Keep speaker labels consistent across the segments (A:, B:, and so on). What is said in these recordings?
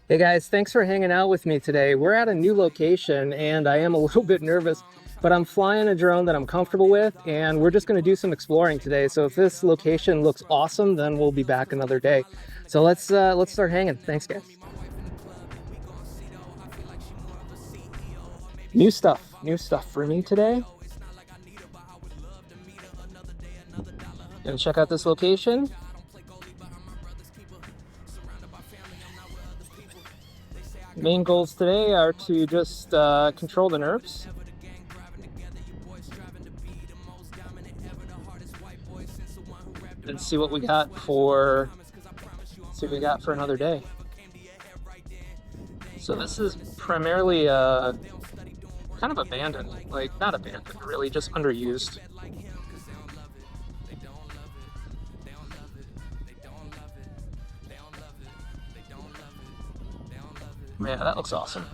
A: Hey guys, thanks for hanging out with me today. We're at a new location and I am a little bit nervous, but I'm flying a drone that I'm comfortable with and we're just going to do some exploring today. So if this location looks awesome, then we'll be back another day. So let's start hanging. Thanks guys. New stuff for me today. Gonna check out this location. Main goals today are to just control the nerves. And see what we got for another day. So this is primarily kind of abandoned, like not abandoned, really just underused. Man, that looks awesome.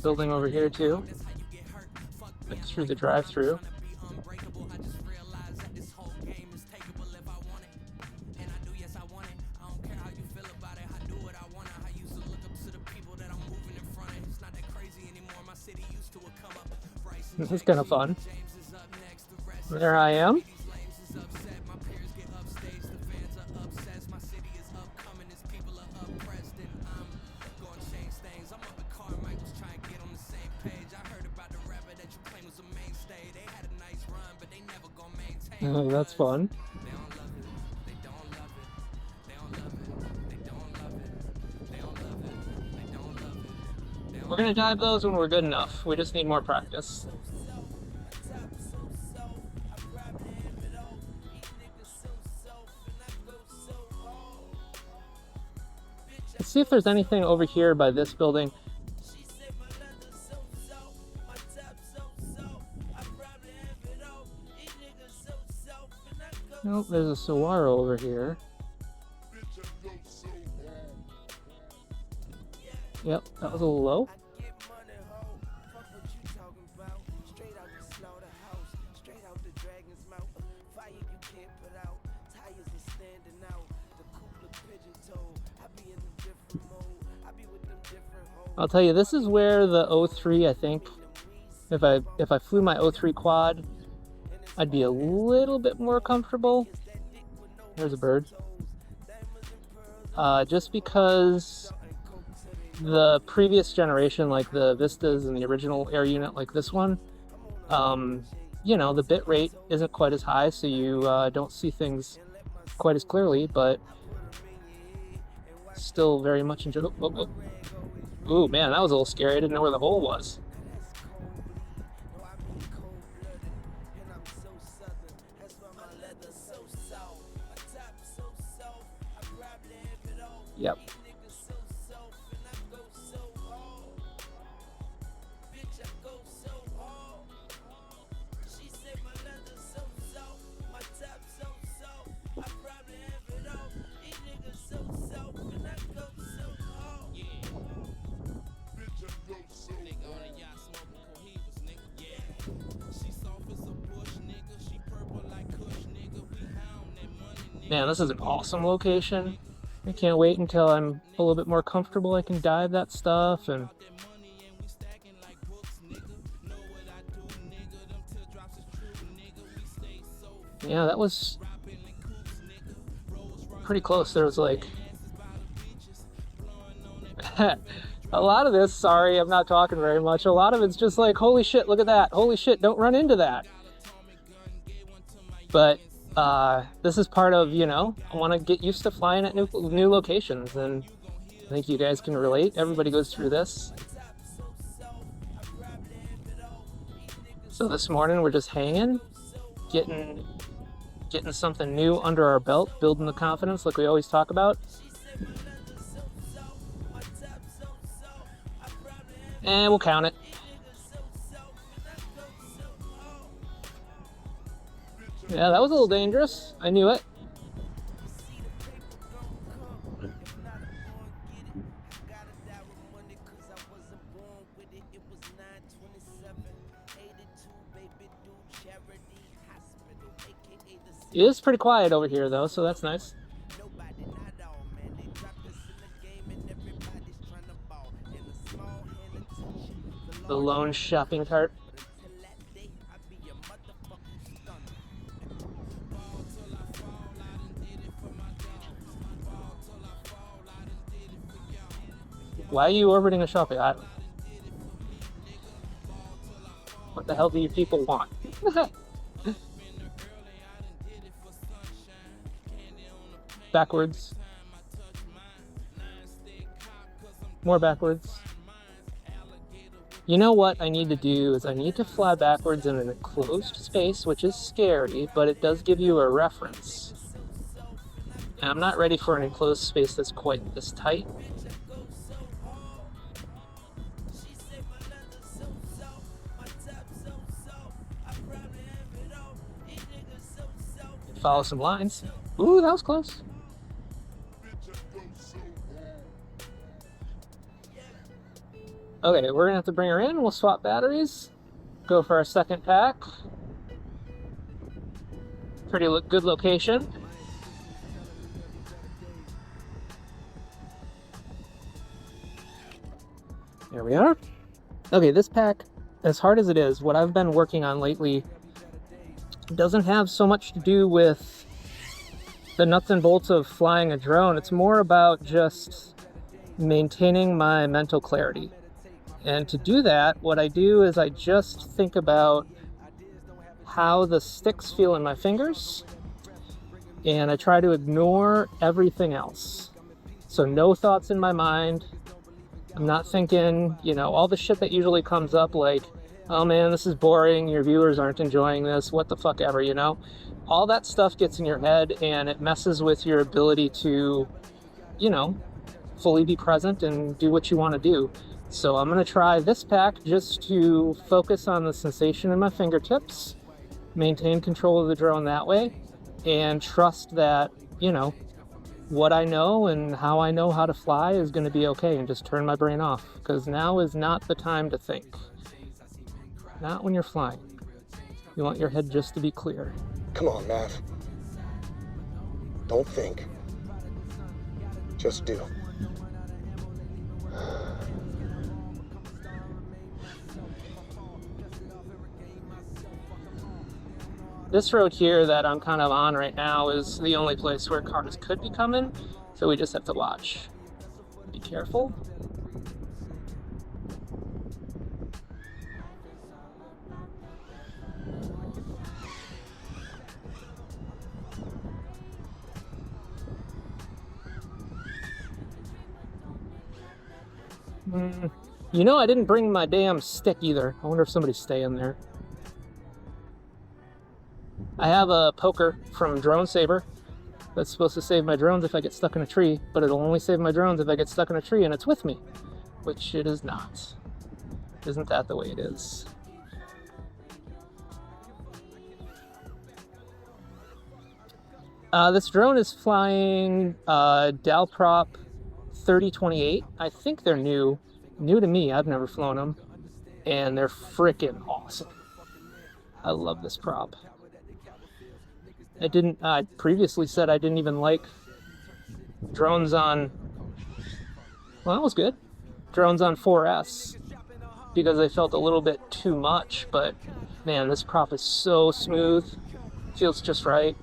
A: Building over here too, like through the drive-through. This is kind of fun. There I am. Oh, that's fun. We're gonna dive those when we're good enough. We just need more practice. Let's see if there's anything over here by this building. Nope, there's a saguaro over here. Yep, that was a little low. I'll tell you, this is where the O3, I think, if I flew my O3 quad, I'd be a little bit more comfortable. There's a bird. Just because the previous generation, like the Vistas and the original air unit like this one, you know, the bit rate isn't quite as high, so you don't see things quite as clearly, but still very much enjoyable. Oh, oh. Ooh, man, that was a little scary. I didn't know where the hole was. Yep. Man, this is an awesome location. I can't wait until I'm a little bit more comfortable. I can dive that stuff and yeah, that was pretty close. There was like a lot of this, sorry, I'm not talking very much. A lot of it's just like, holy shit, look at that. Holy shit, don't run into that. But this is part of, you know, I want to get used to flying at new locations, and I think you guys can relate. Everybody goes through this. So this morning we're just hanging, getting something new under our belt, building the confidence like we always talk about. And we'll count it. Yeah, that was a little dangerous. I knew it. It is pretty quiet over here though, so that's nice. The lone shopping cart. Why are you orbiting a shopping island? What the hell do you people want? Backwards. More backwards. You know what I need to do is I need to fly backwards in an enclosed space, which is scary, but it does give you a reference. And I'm not ready for an enclosed space that's quite this tight. Follow some lines. Ooh, that was close. Okay, we're gonna have to bring her in. We'll swap batteries. Go for our second pack. Pretty good location. There we are. Okay, this pack, as hard as it is, what I've been working on lately doesn't have so much to do with the nuts and bolts of flying a drone. It's more about just maintaining my mental clarity. And to do that, what I do is I just think about how the sticks feel in my fingers, and I try to ignore everything else. So no thoughts in my mind. I'm not thinking, you know, all the shit that usually comes up like, oh man, this is boring, your viewers aren't enjoying this, what the fuck ever, you know? All that stuff gets in your head and it messes with your ability to, you know, fully be present and do what you want to do. So I'm going to try this pack just to focus on the sensation in my fingertips, maintain control of the drone that way, and trust that, you know, what I know and how I know how to fly is going to be okay, and just turn my brain off, because now is not the time to think. Not when you're flying. You want your head just to be clear.
B: Come on, Mav. Don't think. Just do.
A: This road here that I'm kind of on right now is the only place where cars could be coming, so we just have to watch. Be careful. You know, I didn't bring my damn stick either. I wonder if somebody's staying there. I have a poker from Drone Saber that's supposed to save my drones if I get stuck in a tree, but it'll only save my drones if I get stuck in a tree and it's with me, which it is not. Isn't that the way it is? This drone is flying Dalprop 3028. I think they're new to me. I've never flown them, and they're freaking awesome. I love this prop. I previously said I didn't even like drones on, well, that was good. Drones on 4S, because they felt a little bit too much, but man, this prop is so smooth. Feels just right.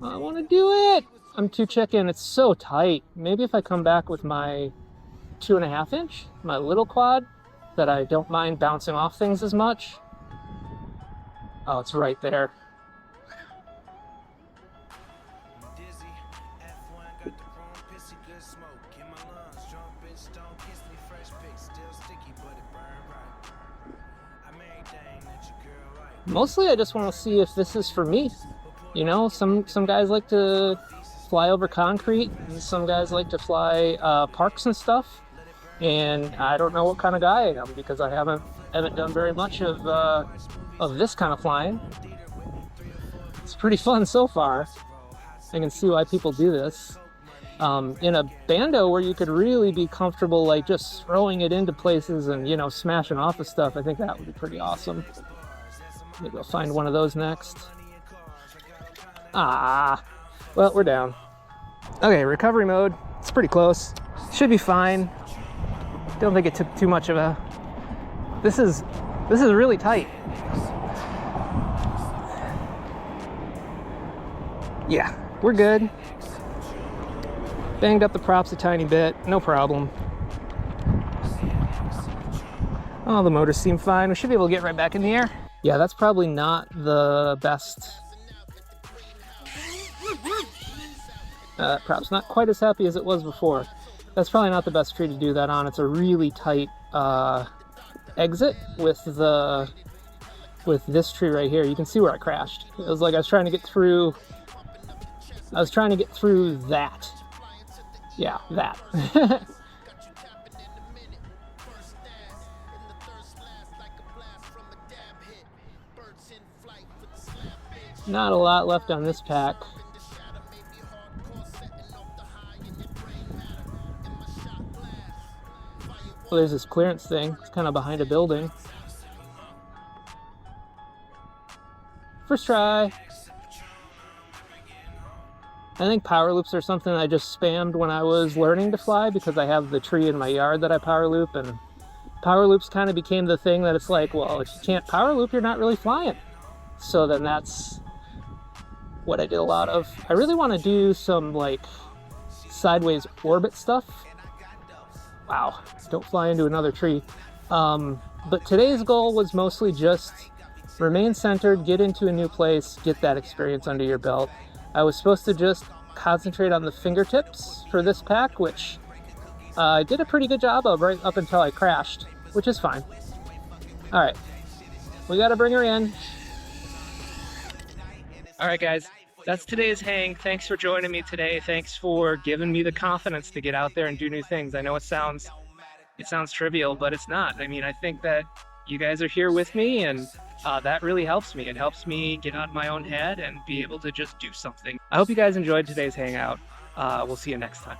A: I want to do it. I'm too check-in. It's so tight. Maybe if I come back with my 2.5 inch, my little quad, that I don't mind bouncing off things as much. Oh, it's right there. Mostly I just want to see if this is for me. You know, some guys like to fly over concrete, and some guys like to fly parks and stuff. And I don't know what kind of guy I am, because I haven't done very much of this kind of flying. It's pretty fun so far. I can see why people do this. In a bando where you could really be comfortable, like just throwing it into places and, you know, smashing off of stuff, I think that would be pretty awesome. Maybe I'll find one of those next. Ah, well, we're down. Okay, recovery mode. It's pretty close. Should be fine. Don't think it took too much of a... This is really tight. Yeah, we're good. Banged up the props a tiny bit, no problem. Oh, the motors seem fine. We should be able to get right back in the air. Yeah, that's probably not the best. Props not quite as happy as it was before. That's probably not the best tree to do that on. It's a really tight exit with this tree right here. You can see where I crashed. It was like I was trying to get through. I was trying to get through that. Yeah, that. Not a lot left on this pack. Well, there's this clearance thing. It's kind of behind a building. First try. I think power loops are something I just spammed when I was learning to fly because I have the tree in my yard that I power loop, and power loops kind of became the thing that it's like, well, if you can't power loop, you're not really flying. So then that's what I did a lot of. I really want to do some like sideways orbit stuff. Wow, don't fly into another tree. But today's goal was mostly just remain centered, get into a new place, get that experience under your belt. I was supposed to just concentrate on the fingertips for this pack, which I did a pretty good job of right up until I crashed, which is fine. All right, we got to bring her in. All right, guys, that's today's hang. Thanks for joining me today. Thanks for giving me the confidence to get out there and do new things. I know it sounds trivial, but it's not. I mean, I think that you guys are here with me, and that really helps me. It helps me get out of my own head and be able to just do something. I hope you guys enjoyed today's hangout. We'll see you next time.